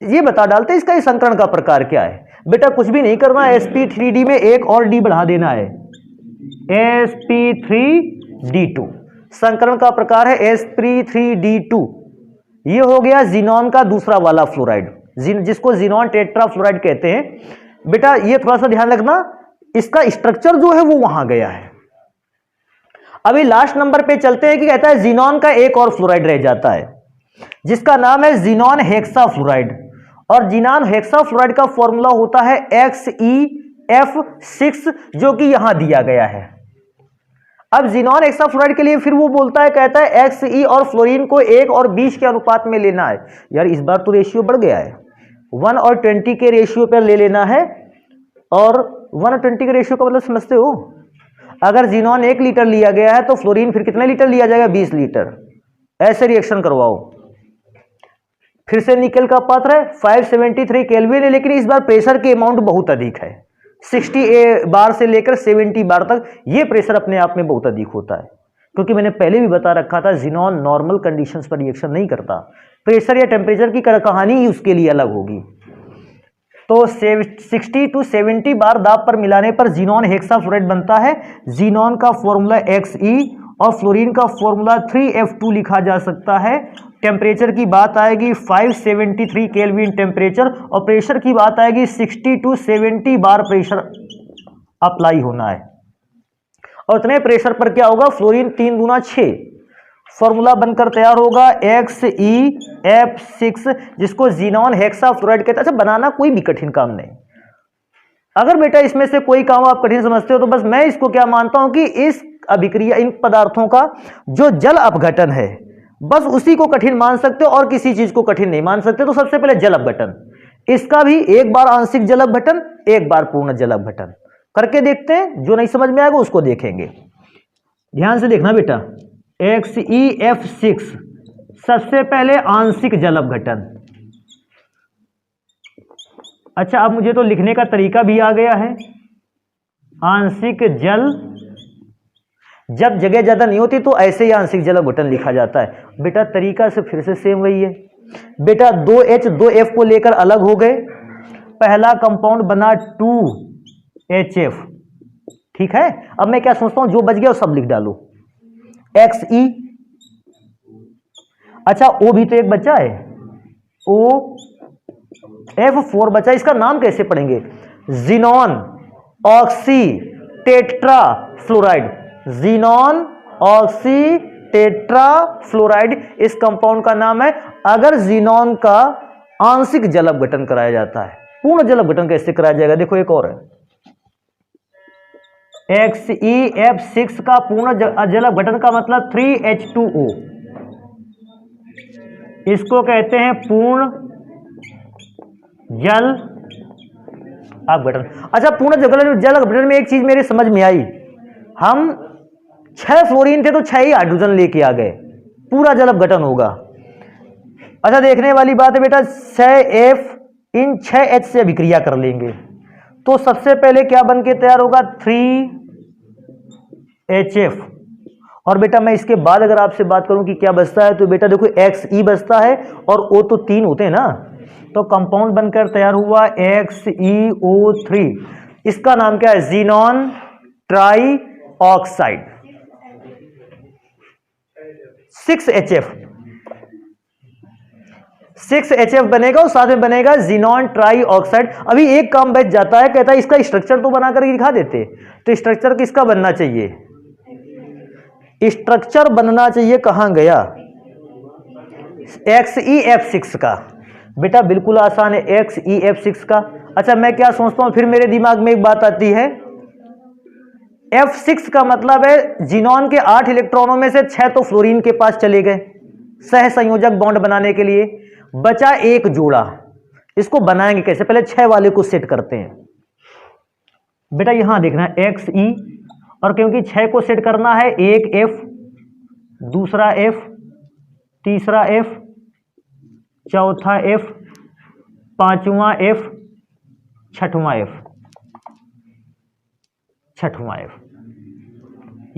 Speaker 1: ये बता डालते इसका संकरण का प्रकार क्या है। बेटा कुछ भी नहीं करना, sp3d में एक और d बढ़ा देना है, sp3d2। संकरण का प्रकार है sp3d2। ये हो गया जीनॉन का दूसरा वाला फ्लोराइड, जिसको जीनॉन टेट्रा फ्लोराइड कहते हैं। बेटा ये थोड़ा सा ध्यान रखना, इसका स्ट्रक्चर जो है वो वहां गया है। अभी लास्ट नंबर पे चलते हैं कि कहता है जीनॉन का एक और फ्लोराइड रह जाता है जिसका नाम है जीनॉन हेक्सा फ्लोराइड, और जीनॉन हेक्सा फ्लोराइड का फॉर्मूला होता है XeF6 जो कि यहां दिया गया है। अब जीनॉन हेक्सा फ्लोराइड के लिए फिर वो बोलता है, कहता है Xe और फ्लोरीन को 1 और 20 के अनुपात में लेना है। यार इस बार तो रेशियो बढ़ गया है, 1 और 20 के रेशियो पर ले लेना है, और 1 और 20 के रेशियो का मतलब समझते हो, अगर जीनॉन 1 लीटर लिया गया है तो फ्लोरीन फिर कितने लीटर लिया जाएगा, 20 लीटर। ऐसे रिएक्शन करवाओ। फिर से निकेल का पात्र है, 573 केल्विन है, लेकिन इस बार प्रेशर के अमाउंट बहुत अधिक है, 60 बार से लेकर 70 बार तक। ये प्रेशर अपने आप में बहुत अधिक होता है, क्योंकि मैंने पहले भी बता रखा था जीनॉन नॉर्मल कंडीशंस पर रिएक्शन नहीं करता, प्रेशर या टेम्परेचर की कहानी ही उसके लिए अलग होगी। तो 60 to 70 बार दाब पर मिलाने पर ज़ीनॉन हेक्साफ्लोराइड बनता है। ज़ीनॉन का फॉर्मूला Xe और फ्लोरीन का फॉर्मूला 3F2 लिखा जा सकता है। टेम्परेचर की बात आएगी 573 केल्विन टेम्परेचर, और प्रेशर की बात आएगी 60 to 70 बार प्रेशर अप्लाई होना है। और इतने प्रेशर पर क्या होगा, फ्लोरीन 3 दूना 6, फॉर्मूला बनकर तैयार होगा XeF6, जिसको ज़ीनॉन हेक्साफ्लोराइड कहते हैं। अच्छा, बनाना कोई भी कठिन काम नहीं। अगर बेटा इसमें से कोई काम आप कठिन समझते हो तो बस मैं इसको क्या मानता हूं कि इस अभिक्रिया, इन पदार्थों का जो जल अपघटन है, बस उसी को कठिन मान सकते हो और किसी चीज को कठिन नहीं मान सकते। तो सबसे पहले जल अपघटन, इसका भी एक बार आंशिक जल अपघटन, एक बार पूर्ण जल अपघटन करके देखते हैं। जो नहीं समझ में आएगा उसको देखेंगे। ध्यान से देखना बेटा, XeF6 सबसे पहले आंशिक जल अपघटन। अच्छा, अब मुझे तो लिखने का तरीका भी आ गया है। आंशिक जल, जब जगह ज्यादा नहीं होती तो ऐसे ही आंशिक जल अपघटन लिखा जाता है। बेटा तरीका से फिर से सेम वही है। बेटा 2H 2F को लेकर अलग हो गए, पहला कंपाउंड बना 2HF, ठीक है। अब मैं क्या सोचता हूं, जो बच गया वो सब लिख डालो। Xe, अच्छा O भी तो एक बचा है, OF4 बचा, इसका नाम कैसे पढ़ेंगे, xenon oxy tetra fluoride. Xenon oxy tetra fluoride इस कंपाउंड का नाम है। अगर ज़ीनॉन का आंशिक जल अपघटन कराया जाता है, पूर्ण जल अपघटन कैसे कराया जाएगा, देखो एक और है। XeF6 का पूर्ण जल अपघटन का मतलब 3H2O, इसको कहते हैं पूर्ण जल अपघटन। अच्छा, पूर्ण जल अपघटन में एक चीज मेरी समझ में आई, हम 6 फ्लोरीन थे तो 6 ही हाइड्रोजन लेके आ गए, पूरा जल अपघटन होगा। अच्छा, देखने वाली बात है बेटा, 6F इन 6H से अभिक्रिया कर लेंगे तो सबसे पहले क्या बन के तैयार होगा, 3HF। और बेटा मैं इसके बाद अगर आपसे बात करूं कि क्या बचता है, तो बेटा देखो Xe बचता है और O तो 3 होते हैं ना, तो कंपाउंड बनकर तैयार हुआ XeO3। इसका नाम क्या है, ज़ीनॉन ट्राई ऑक्साइड। 6HF बनेगा और साथ में बनेगा ज़ीनॉन ट्राई ऑक्साइड। अभी एक काम बच जाता है, कहता है इसका स्ट्रक्चर तो बना करके दिखा देते, तो स्ट्रक्चर किसका बनना चाहिए, स्ट्रक्चर बनना चाहिए कहां गया, XeF6 का। बेटा बिल्कुल आसान है, XeF6 का। अच्छा, मैं क्या सोचता हूं, फिर मेरे दिमाग में एक बात आती है, F6 का मतलब है ज़ीनॉन के 8 इलेक्ट्रॉनों में से 6 तो फ्लोरीन के पास चले गए सह संयोजक बॉन्ड बनाने के लिए, बचा एक जोड़ा। इसको बनाएंगे कैसे, पहले 6 वाले को सेट करते हैं। बेटा यहां देखना Xe, और क्योंकि 6 को सेट करना है, एक F, दूसरा F, तीसरा F, चौथा F, पांचवा F, छठवां F, छठवां F।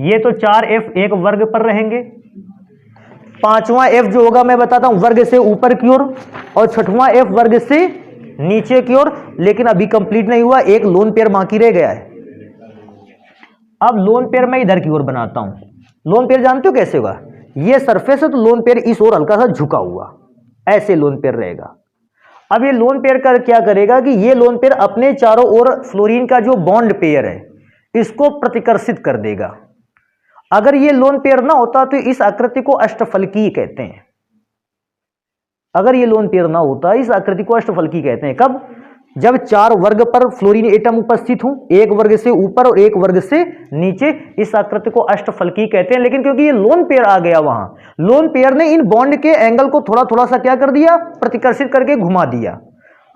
Speaker 1: ये तो 4 F एक वर्ग पर रहेंगे, पांचवा F जो होगा मैं बताता हूं वर्ग से ऊपर की ओर, और छठवां F वर्ग से नीचे की ओर। लेकिन अभी कंप्लीट नहीं हुआ, एक लोन पेयर बाकी रह गया है। अब लोन पेयर मैं इधर की ओर बनाता हूं। लोन पेयर जानते हो कैसे होगा, ये सरफेस है तो लोन पेयर इस ओर हल्का सा झुका हुआ, ऐसे लोन पेयर रहेगा। अब ये लोन पेयर कर क्या करेगा कि ये लोन पेयर अपने चारों ओर फ्लोरीन का जो बॉन्ड पेयर है इसको प्रतिकर्षित कर देगा। अगर ये लोन पेयर ना होता तो इस आकृति को अष्टफलकीय कहते हैं। अगर ये लोन पेयर ना होता इस आकृति को अष्टफलकीय कहते हैं। कब, जब 4 वर्ग पर फ्लोरीन एटम उपस्थित हो, एक वर्ग से ऊपर और एक वर्ग से नीचे, इस आकृति को अष्टफलकीय कहते हैं। लेकिन क्योंकि ये लोन पेयर आ गया वहां, लोन पेयर ने इन बॉन्ड के एंगल को थोड़ा थोड़ा सा क्या कर दिया, प्रतिकर्षित करके घुमा दिया।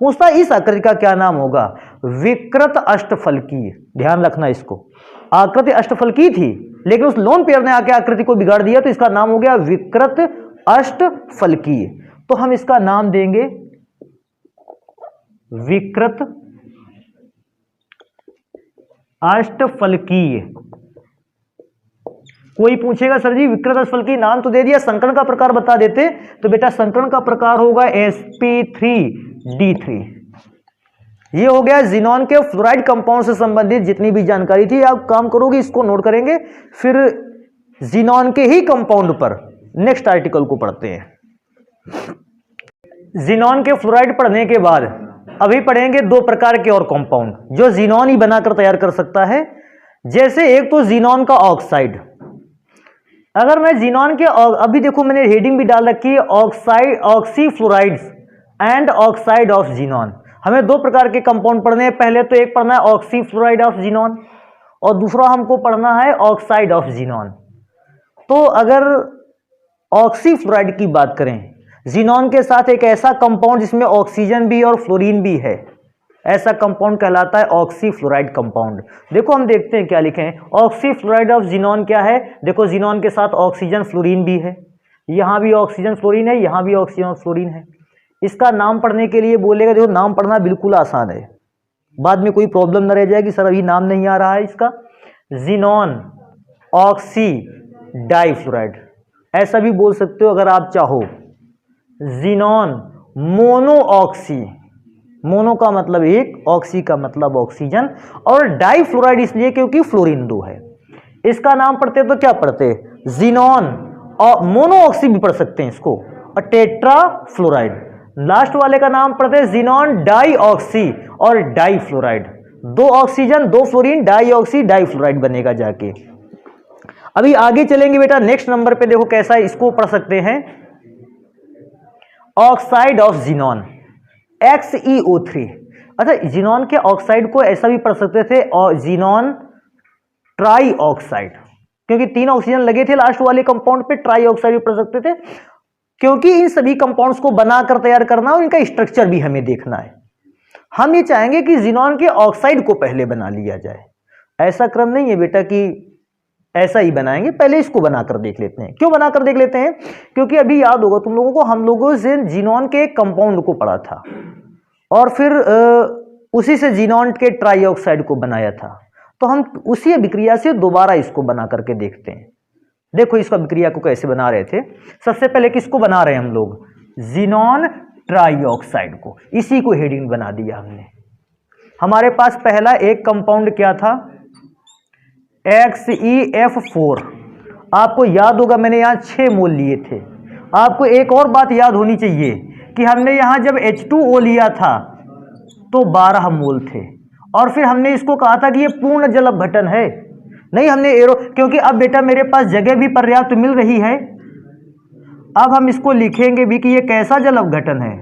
Speaker 1: पूछता इस आकृति का क्या नाम होगा, विकृत अष्टफलकीय। ध्यान रखना इसको, आकृति अष्टफलकीय थी लेकिन उस लोन पेयर ने आके आकृति को बिगाड़ दिया, तो इसका नाम हो गया विकृत अष्टफलकीय। तो हम इसका नाम देंगे विकृत अष्टफलकीय। कोई पूछेगा सर जी विकृत अष्टफलकीय नाम तो दे दिया, संकरण का प्रकार बता देते, तो बेटा संकरण का प्रकार होगा sp3d3। ये हो गया जिनॉन के फ्लोराइड कंपाउंड से संबंधित जितनी भी जानकारी थी। आप काम करोगे इसको नोट करेंगे, फिर जिनॉन के ही कंपाउंड पर नेक्स्ट आर्टिकल को पढ़ते हैं। जिनॉन के फ्लोराइड पढ़ने के बाद अभी पढ़ेंगे दो प्रकार के और कंपाउंड जो जिनॉन ही बनाकर तैयार कर सकता है। जैसे एक तो जिनॉन का ऑक्साइड। अगर मैं जिनॉन के अभी देखो मैंने हेडिंग भी डाल रखी है, oxide oxy fluorides and oxide of xenon. हमें दो प्रकार के कंपाउंड पढ़ने हैं। पहले तो एक पढ़ना है ऑक्सी फ्लोराइड ऑफ जिनॉन और दूसरा हमको पढ़ना है ऑक्साइड ऑफ जिनॉन। तो अगर ऑक्सी फ्लोराइड की बात करें, जिनॉन के साथ एक ऐसा कंपाउंड जिसमें ऑक्सीजन भी और फ्लोरीन भी है, ऐसा कंपाउंड कहलाता है ऑक्सी फ्लोराइड कंपाउंड। देखो हम देखते हैं क्या लिखे हैं। ऑक्सी फ्लोराइड ऑफ जिनॉन क्या है, देखो जिनॉन के साथ ऑक्सीजन फ्लोरीन भी है, यहां भी ऑक्सीजन फ्लोरीन है, यहां भी ऑक्सीजन फ्लोरीन है। इसका नाम पढ़ने के लिए बोलेगा, देखो नाम पढ़ना बिल्कुल आसान है, बाद में कोई प्रॉब्लम न रह जाएगी सर अभी नाम नहीं आ रहा है इसका। जिनॉन ऑक्सी डाइफ्लोराइड ऐसा भी बोल सकते हो अगर आप चाहो। जिनॉन मोनो ऑक्सी, मोनो का मतलब एक, ऑक्सी का मतलब ऑक्सीजन, और डाइफ्लोराइड इसलिए क्योंकि फ्लोरीन 2 है। इसका नाम पढ़ते तो क्या पढ़ते, जिनॉन और मोनो ऑक्सी भी पढ़ सकते हैं इसको, और टेट्रा फ्लोराइड। लास्ट वाले का नाम पढ़ते हैं जिनॉन डाई ऑक्सी और difluoride. 2 oxygen 2 fluorine, die oxy difluoride बनेगा जाके। अभी आगे चलेंगे बेटा, नेक्स्ट नंबर पे देखो कैसा इसको पढ़ सकते हैं, ऑक्साइड ऑफ जिनॉन XeO3। अच्छा, जिनॉन के ऑक्साइड को ऐसा भी पढ़ सकते थे और जिनॉन ट्राई ऑक्साइड, क्योंकि 3 ऑक्सीजन लगे थे लास्ट वाले कंपाउंड पे, ट्राई ऑक्साइड भी पढ़ सकते थे, क्योंकि इन सभी कंपाउंड्स को बनाकर तैयार करना और इनका स्ट्रक्चर भी हमें देखना है। हम ये चाहेंगे कि जिनॉन के ऑक्साइड को पहले बना लिया जाए। ऐसा क्रम नहीं है बेटा कि ऐसा ही बनाएंगे, पहले इसको बनाकर देख लेते हैं। क्यों बनाकर देख लेते हैं, क्योंकि अभी याद होगा तुम लोगों को, हम लोगों से जिनॉन के एक कंपाउंड को पढ़ा था और फिर उसी से जिनॉन के ट्राई ऑक्साइड को बनाया था। तो हम उसी अभिक्रिया से दोबारा इसको बना करके देखते हैं। देखो इस अभिक्रिया को कैसे बना रहे थे। सबसे पहले किसको बना रहे हैं हम लोग, जिनॉन ट्राई ऑक्साइड को, इसी को हेडिंग बना दिया हमने। हमारे पास पहला एक कंपाउंड क्या था, XeF4। आपको याद होगा मैंने यहां 6 मोल लिए थे। आपको एक और बात याद होनी चाहिए कि हमने यहां जब H2O लिया था तो 12 मोल थे, और फिर हमने इसको कहा था कि ये पूर्ण जल अपघटन है। नहीं, हमने एरो, क्योंकि अब बेटा मेरे पास जगह भी पर्याप्त मिल रही है, अब हम इसको लिखेंगे भी कि ये कैसा जल अपघटन है,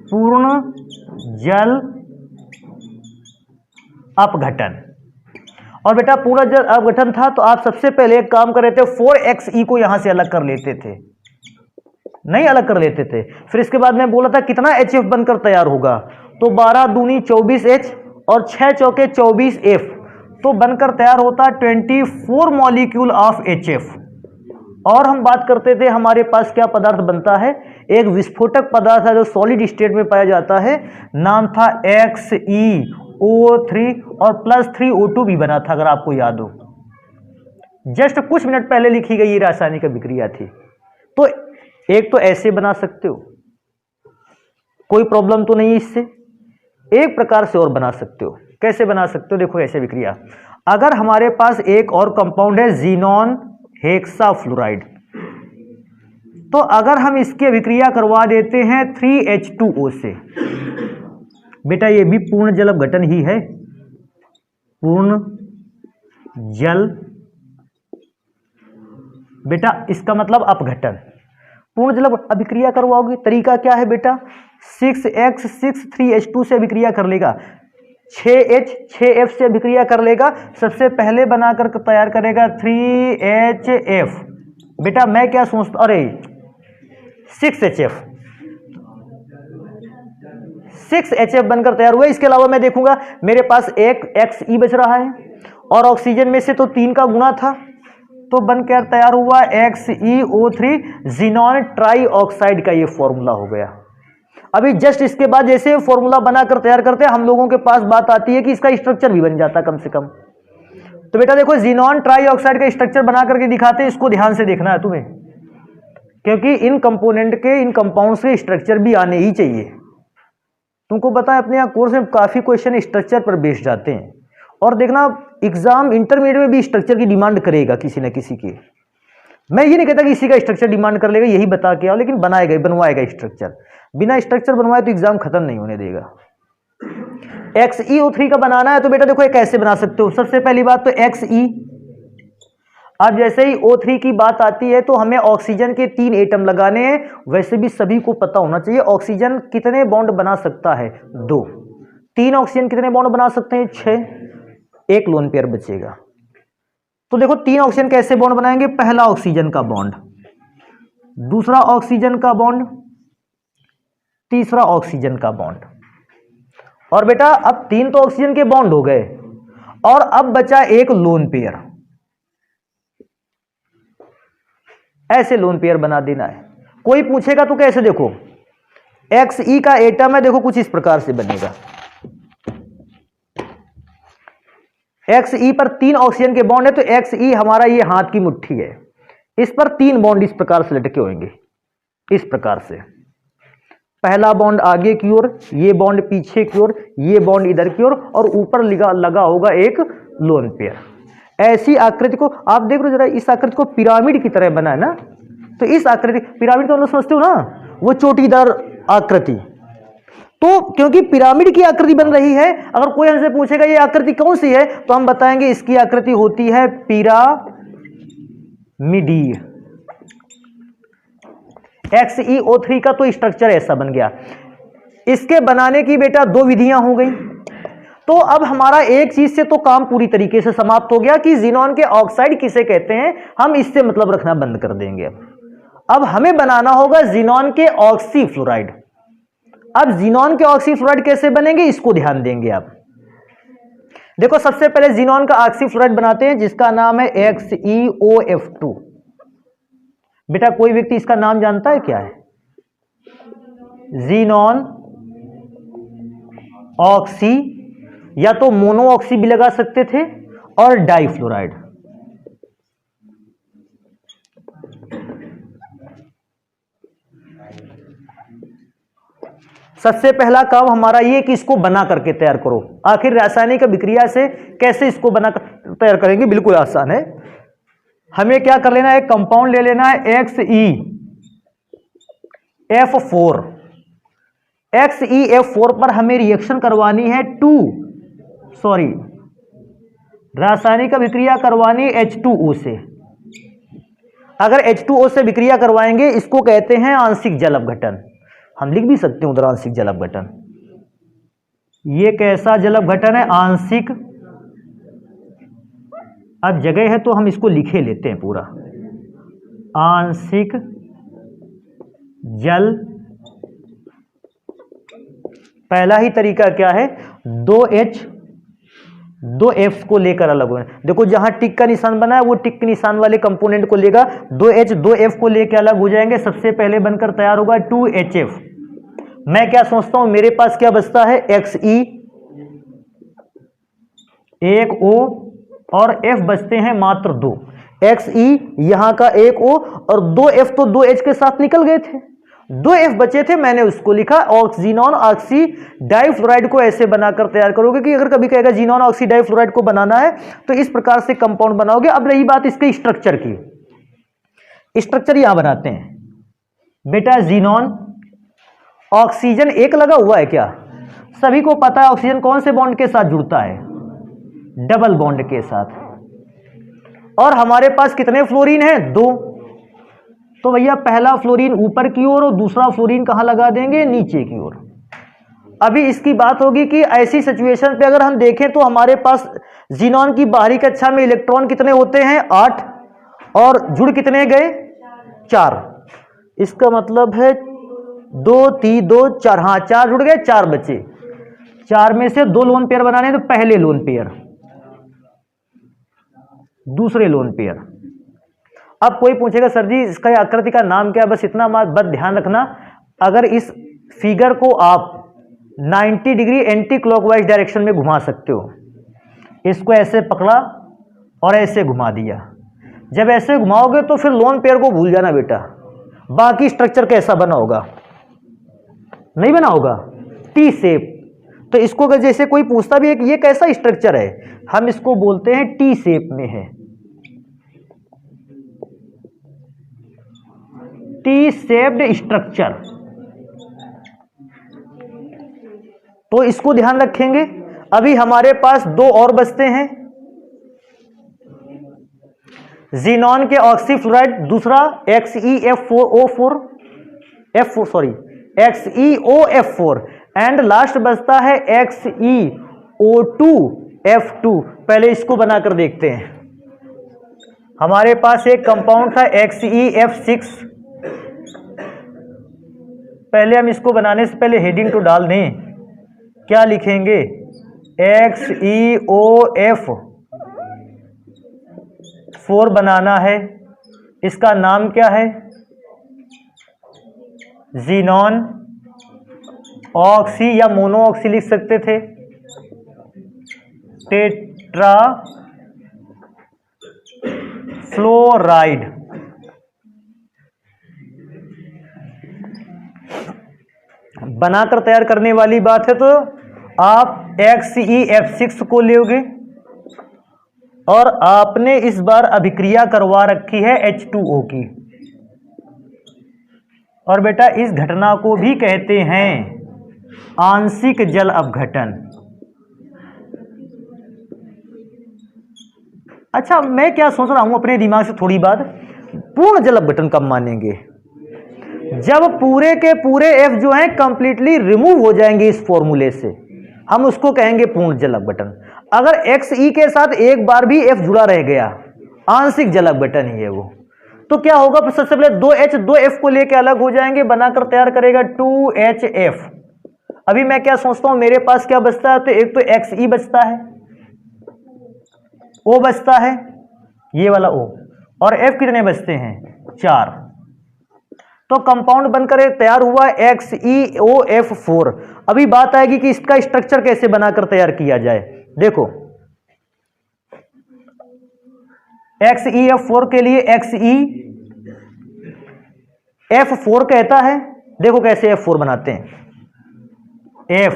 Speaker 1: पूर्ण जल अपघटन। और बेटा पूर्ण जल अपघटन था तो आप सबसे पहले एक काम कर रहे थे, 4xe को यहां से अलग कर लेते थे, नहीं अलग कर लेते थे। फिर इसके बाद मैं बोला था कितना HF बनकर तैयार होगा, तो 12 दूनी 24H और 6 चौके 24F, तो बनकर तैयार होता 24 मॉलिक्यूल ऑफ HF। और हम बात करते थे हमारे पास क्या पदार्थ बनता है, एक विस्फोटक पदार्थ है जो सॉलिड स्टेट में पाया जाता है, नाम था XeO3 और +3 O2 भी बना था अगर आपको याद हो, जस्ट कुछ मिनट पहले लिखी गई रासायनिक अभिक्रिया थी। तो एक तो ऐसे बना सकते हो, कोई प्रॉब्लम तो नहीं है इससे। एक प्रकार से और बना सकते हो, कैसे बना सकते हो, देखो ऐसे अभिक्रिया। अगर हमारे पास एक और कंपाउंड है जिनॉन हेक्साफ्लोराइड, तो अगर हम इसकी अभिक्रिया करवा देते हैं 3H2O से, बेटा ये भी पूर्ण जल अपघटन ही है, पूर्ण जल, बेटा इसका मतलब अपघटन। पूर्ण जल अभिक्रिया करवाओगे, तरीका क्या है बेटा, 6x6 3H2 से अभिक्रिया कर लेगा, 6H 6F से अभिक्रिया कर लेगा, सबसे पहले बनाकर तैयार करेगा 3HF। बेटा मैं क्या सोचता, अरे 6HF 6HF बनकर तैयार हुआ। इसके अलावा मैं देखूंगा मेरे पास एक XE बच रहा है और ऑक्सीजन में से तो 3 का गुना था, तो बनकर तैयार हुआ XeO3 जिनॉन ट्राई ऑक्साइड का ये फॉर्मूला हो गया। अभी जस्ट इसके बाद जैसे फॉर्मूला बनाकर तैयार करते हैं हम लोगों के पास बात आती है कि इसका स्ट्रक्चर भी बन जाता कम से कम। तो बेटा देखो जिनॉन ट्राई ऑक्साइड का स्ट्रक्चर बना करके दिखाते हैं, इसको ध्यान से देखना है तुम्हें, क्योंकि इन कंपोनेंट के इन कंपाउंड्स के स्ट्रक्चर भी आने ही चाहिए। तुमको पता है अपने यहाँ कोर्स में काफ़ी क्वेश्चन स्ट्रक्चर पर बेस्ड जाते हैं, और देखना एग्जाम इंटरमीडिएट में भी स्ट्रक्चर की डिमांड करेगा किसी न किसी की। मैं ये नहीं कहता कि इसी का स्ट्रक्चर डिमांड कर लेगा यही बता के आओ, लेकिन बनवाएगा स्ट्रक्चर। बिना स्ट्रक्चर बनवाए तो एग्जाम खत्म नहीं होने देगा। XeO3 का बनाना है तो बेटा देखो ये कैसे बना सकते हो। सबसे पहली बात तो Xe, अब जैसे ही O3 की बात आती है तो हमें ऑक्सीजन के 3 एटम लगाने हैं। वैसे भी सभी को पता होना चाहिए ऑक्सीजन कितने बॉन्ड बना सकता है, 2। 3 ऑक्सीजन कितने बॉन्ड बना सकते हैं, 6। 1 लोन पेयर बचेगा। तो देखो 3 ऑक्सीजन कैसे बॉन्ड बनाएंगे, पहला ऑक्सीजन का बॉन्ड, दूसरा ऑक्सीजन का बॉन्ड, तीसरा ऑक्सीजन का बॉन्ड। और बेटा अब 3 तो ऑक्सीजन के बॉन्ड हो गए, और अब बचा 1 लोन पेयर। ऐसे लोन पेयर बना देना है। कोई पूछेगा तो कैसे, देखो Xe का एटम है, देखो कुछ इस प्रकार से बनेगा। Xe पर 3 ऑक्सीजन के बॉन्ड है तो Xe हमारा ये हाथ की मुट्ठी है, इस पर 3 बॉन्ड इस प्रकार से लटके होंगे, इस प्रकार से। पहला बॉन्ड आगे की ओर, ये बॉन्ड पीछे की ओर, ये बॉन्ड इधर की ओर, और ऊपर लगा होगा एक लोन पेयर। ऐसी आकृति को आप देख रहे हो जरा, इस आकृति को पिरामिड की तरह बना है ना, तो इस आकृति, पिरामिड का मतलब समझते हो ना, वो चोटीदार आकृति। तो क्योंकि पिरामिड की आकृति बन रही है, अगर कोई हमसे पूछेगा ये आकृति कौन सी है, तो हम बताएंगे इसकी आकृति होती है पिरामिडीय। XeO3 का तो स्ट्रक्चर ऐसा बन गया। इसके बनाने की बेटा 2 विधियां हो गई। तो अब हमारा एक चीज से तो काम पूरी तरीके से समाप्त हो गया कि ज़ीनॉन के ऑक्साइड किसे कहते हैं, हम इससे मतलब रखना बंद कर देंगे। अब हमें बनाना होगा ज़ीनॉन के ऑक्सीफ्लोराइड। अब ज़ीनॉन के ऑक्सीफ्लोराइड कैसे बनेंगे इसको ध्यान देंगे आप। देखो सबसे पहले ज़ीनॉन का ऑक्सीफ्लोराइड बनाते हैं जिसका नाम है XeOF2। बेटा कोई व्यक्ति इसका नाम जानता है क्या है, ज़ीनॉन ऑक्सी, या तो मोनो ऑक्सी भी लगा सकते थे, और डाइफ्लोराइड। सबसे पहला काम हमारा ये कि इसको बना करके तैयार करो। आखिर रासायनिक अभिक्रिया से कैसे इसको बना कर तैयार करेंगे, बिल्कुल आसान है। हमें क्या कर लेना है, कंपाउंड ले लेना है XeF4। XeF4 पर हमें रिएक्शन करवानी है रासायनिक अभिक्रिया करवानी H2O से। अगर H2O से विक्रिया करवाएंगे इसको कहते हैं आंशिक जल अपघटन। हम लिख भी सकते हैं उधर आंशिक जल अपघटन। ये कैसा जल अपघटन है, आंशिक। अब जगह है तो हम इसको लिखे लेते हैं पूरा, आंशिक जल। पहला ही तरीका क्या है, 2H 2F को लेकर अलग हो। देखो जहां टिक का निशान बना है वो टिक के निशान वाले कंपोनेंट को लेगा, 2H 2F को लेकर अलग हो जाएंगे। सबसे पहले बनकर तैयार होगा 2HF। मैं क्या सोचता हूं, मेरे पास क्या बचता है, Xe 1 O और F बचते हैं मात्र 2। Xe यहां का 1 O और 2F तो 2H के साथ निकल गए थे, 2F बचे थे, मैंने उसको लिखा। ज़ीनॉन ऑक्सी डाइफ्लोराइड को ऐसे बनाकर तैयार करोगे कि अगर कभी कहेगा ज़ीनॉन ऑक्सी डाइफ्लोराइड को बनाना है तो इस प्रकार से कंपाउंड बनाओगे। अब रही बात इसके स्ट्रक्चर की, स्ट्रक्चर यहां बनाते हैं बेटा। ज़ीनॉन ऑक्सीजन एक लगा हुआ है क्या, सभी को पता है ऑक्सीजन कौन से बॉन्ड के साथ जुड़ता है, डबल बॉन्ड के साथ। और हमारे पास कितने फ्लोरीन है, 2। तो भैया पहला फ्लोरीन ऊपर की ओर और दूसरा फ्लोरीन कहां लगा देंगे, नीचे की ओर। अभी इसकी बात होगी कि ऐसी सिचुएशन पे अगर हम देखें तो हमारे पास ज़ीनॉन की बाहरी कक्षा में इलेक्ट्रॉन कितने होते हैं, 8, और जुड़ कितने गए, 4। इसका मतलब है 2 3 2 4, हाँ 4 जुड़ गए, 4 बचे। 4 में से 2 लोन पेयर बनाने, तो पहले लोन पेयर, दूसरे लोन पेयर। अब कोई पूछेगा सर जी इसका आकृति का नाम क्या है, बस इतना बस ध्यान रखना। अगर इस फिगर को आप 90 डिग्री एंटी क्लॉकवाइज डायरेक्शन में घुमा सकते हो, इसको ऐसे पकड़ा और ऐसे घुमा दिया, जब ऐसे घुमाओगे तो फिर लोन पेयर को भूल जाना बेटा, बाकी स्ट्रक्चर कैसा बना होगा, नहीं बना होगा। T shape. तो इसको अगर जैसे कोई पूछता भी है कि ये कैसा स्ट्रक्चर है, हम इसको बोलते हैं टी शेप में है, टी शेप्ड स्ट्रक्चर। तो इसको ध्यान रखेंगे। अभी हमारे पास दो और बचते हैं, जीनॉन के ऑक्सीफ्लोराइड, दूसरा XeF4O4 XeOF4 एंड लास्ट बचता है XeO2F2। पहले इसको बनाकर देखते हैं। हमारे पास एक कंपाउंड था XeF6। पहले हम इसको बनाने से पहले हेडिंग तो डाल दें, क्या लिखेंगे? XeOF4 बनाना है। इसका नाम क्या है? जीनॉन ऑक्सी या मोनो ऑक्सी लिख सकते थे, टेट्रा फ्लोराइड। बनाकर तैयार करने वाली बात है, तो आप XeF6 को लोगे और आपने इस बार अभिक्रिया करवा रखी है H2O की, और बेटा इस घटना को भी कहते हैं आंशिक जल अपघटन। अच्छा, मैं क्या सोच रहा हूं अपने दिमाग से थोड़ी बात, पूर्ण जल अपघटन कब मानेंगे? जब पूरे के पूरे F जो हैं कंप्लीटली रिमूव हो जाएंगे इस फॉर्मूले से, हम उसको कहेंगे पूर्ण जल अपघटन। अगर XE के साथ एक बार भी F जुड़ा रह गया, आंशिक जल अपघटन ही है वो, तो क्या होगा? सबसे पहले 2H 2F को लेके अलग हो जाएंगे, बनाकर तैयार करेगा 2HF। अभी मैं क्या सोचता हूं, मेरे पास क्या बचता है? तो एक तो XE बचता है, O बचता है, ये वाला O, और F कितने बचते हैं? 4। तो कंपाउंड बनकर तैयार हुआ XeOF4। अभी बात आएगी कि इसका स्ट्रक्चर कैसे बनाकर तैयार किया जाए। देखो, XeF4 के लिए XeF4 कहता है, देखो कैसे F4 बनाते हैं। F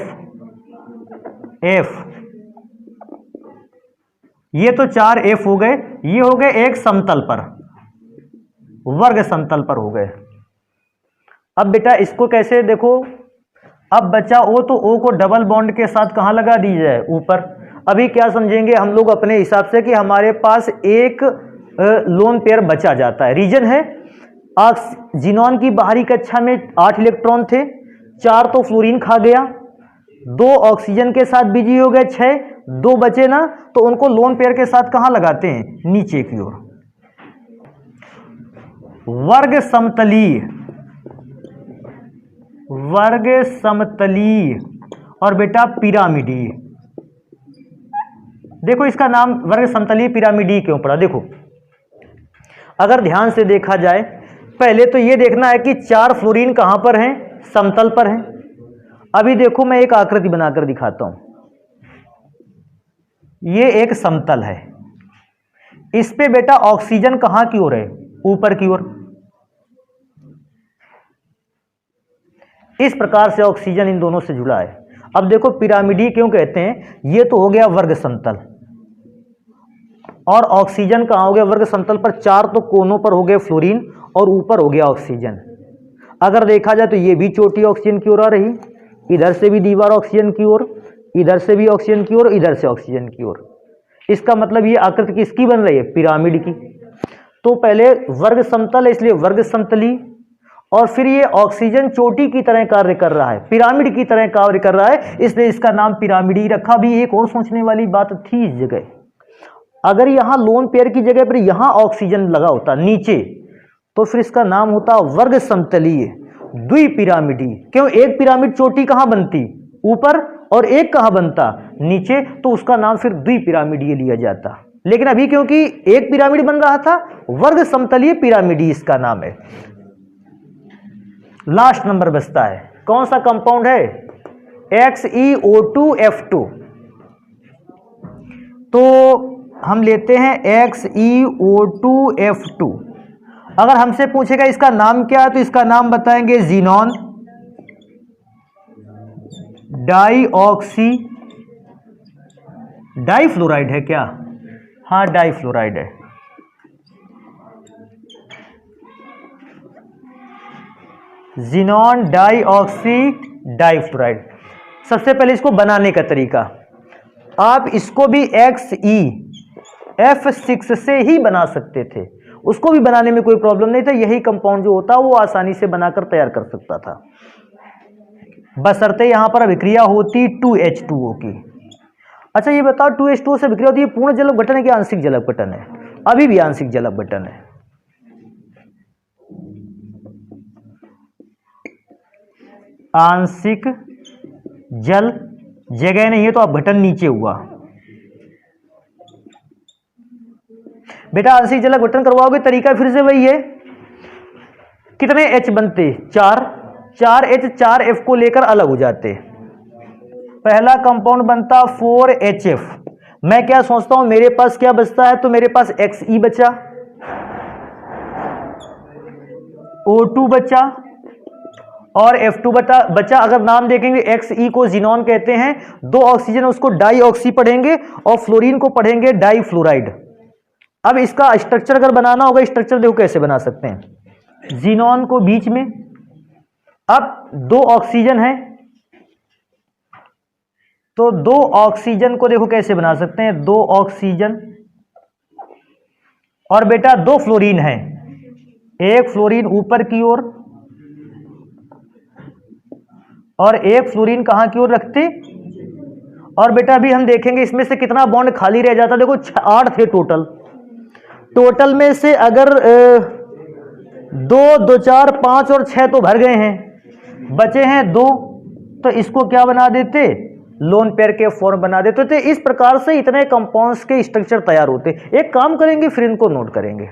Speaker 1: ये तो 4 F हो गए, ये हो गए एक समतल पर, वर्ग समतल पर हो गए। अब बेटा इसको कैसे देखो, अब बचा O, तो O को डबल बॉन्ड के साथ कहां लगा दी जाए? ऊपर। अभी क्या समझेंगे हम लोग अपने हिसाब से कि हमारे पास एक लोन पेयर बचा जाता है। रीजन है, जीनॉन की बाहरी कक्षा में 8 इलेक्ट्रॉन थे, 4 तो फ्लोरीन खा गया, 2 ऑक्सीजन के साथ बिजी हो गए, 6, 2 बचे ना, तो उनको लोन पेयर के साथ कहां लगाते हैं? नीचे की ओर, वर्ग समतलीय और बेटा पिरामिडीय। देखो इसका नाम वर्ग समतलीय पिरामिडीय क्यों पड़ा? देखो अगर ध्यान से देखा जाए, पहले तो ये देखना है कि 4 फ्लोरीन कहां पर हैं? समतल पर हैं। अभी देखो मैं एक आकृति बनाकर दिखाता हूं, ये एक समतल है, इस पे बेटा ऑक्सीजन कहां की ओर है? ऊपर की ओर। इस प्रकार से ऑक्सीजन इन दोनों से जुड़ा है। अब देखो पिरामिडीय क्यों कहते हैं? ये तो हो गया वर्ग समतल, और ऑक्सीजन कहां हो गया? वर्ग समतल पर। 4 तो कोनों पर हो गए फ्लोरीन, और ऊपर हो गया ऑक्सीजन। अगर देखा जाए तो ये भी चोटी ऑक्सीजन की ओर आ रही, इधर से भी दीवार ऑक्सीजन की ओर, इधर से भी ऑक्सीजन की ओर, इधर से ऑक्सीजन की ओर। इसका मतलब ये आकृति किसकी बन रही है? पिरामिड की। तो पहले वर्ग समतल है इसलिए वर्ग समतली, और फिर ये ऑक्सीजन चोटी की तरह कार्य कर रहा है, पिरामिड की तरह कार्य कर रहा है, इसलिए इसका नाम पिरामिडी रखा। भी एक और सोचने वाली बात थी इस जगह, अगर यहां लोन पेयर की जगह पर यहां ऑक्सीजन लगा होता नीचे, तो फिर इसका नाम होता वर्ग समतलीय द्विपिरामिडी। क्यों? एक पिरामिड चोटी कहां बनती? ऊपर, और एक कहां बनता? नीचे, तो उसका नाम फिर द्विपिरामिडीय लिया जाता। लेकिन अभी क्योंकि एक पिरामिड बन रहा था, वर्ग समतलीय पिरामिडी इसका नाम है। लास्ट नंबर बचता है, कौन सा कंपाउंड है? XeO2F2। तो हम लेते हैं XeO2F2। अगर हमसे पूछेगा इसका नाम क्या है, तो इसका नाम बताएंगे जीनॉन डाईऑक्सी डाईफ्लोराइड है क्या? हाँ डाईफ्लोराइड है। Xenon dioxy difluoride. सबसे पहले इसको बनाने का तरीका, आप इसको भी XeF6 से ही बना सकते थे, उसको भी बनाने में कोई प्रॉब्लम नहीं था। यही कंपाउंड जो होता वो आसानी से बनाकर तैयार कर सकता था, बशर्ते यहां पर अभिक्रिया होती 2H2O की। अच्छा ये बताओ 2H2O से अभिक्रिया होती है, पूर्ण जल अपघटन है कि आंशिक जल अपघटन है? अभी भी आंशिक जल अपघटन है। आंशिक जल जगह नहीं है तो अपघटन नीचे हुआ। बेटा आंशिक जल अपघटन करवाओगे, तरीका फिर से वही है। कितने H बनते? 4H 4F को लेकर अलग हो जाते। पहला कंपाउंड बनता 4HF। मैं क्या सोचता हूं, मेरे पास क्या बचता है? तो मेरे पास Xe बचा, O2 बचा और F2 बचा। अगर नाम देखेंगे Xe को ज़ीनॉन कहते हैं, 2 ऑक्सीजन उसको डाईऑक्सी पढ़ेंगे और फ्लोरीन को पढ़ेंगे डाईफ्लोराइड। अब इसका स्ट्रक्चर अगर बनाना होगा, स्ट्रक्चर देखो कैसे बना सकते हैं। ज़ीनॉन को बीच में, अब 2 ऑक्सीजन है तो 2 ऑक्सीजन को देखो कैसे बना सकते हैं, 2 ऑक्सीजन और बेटा 2 फ्लोरीन है, एक फ्लोरीन ऊपर की ओर और एक फ्लोरीन कहां की ओर रखते। और बेटा अभी हम देखेंगे इसमें से कितना बॉन्ड खाली रह जाता। देखो 8 थे टोटल में से अगर 2 2 4 5 और 6 तो भर गए हैं, बचे हैं 2, तो इसको क्या बना देते? लोन पेयर के फॉर्म बना देते। तो इस प्रकार से इतने कंपाउंड्स के स्ट्रक्चर तैयार होते। एक काम करेंगे फिर इनको नोट करेंगे।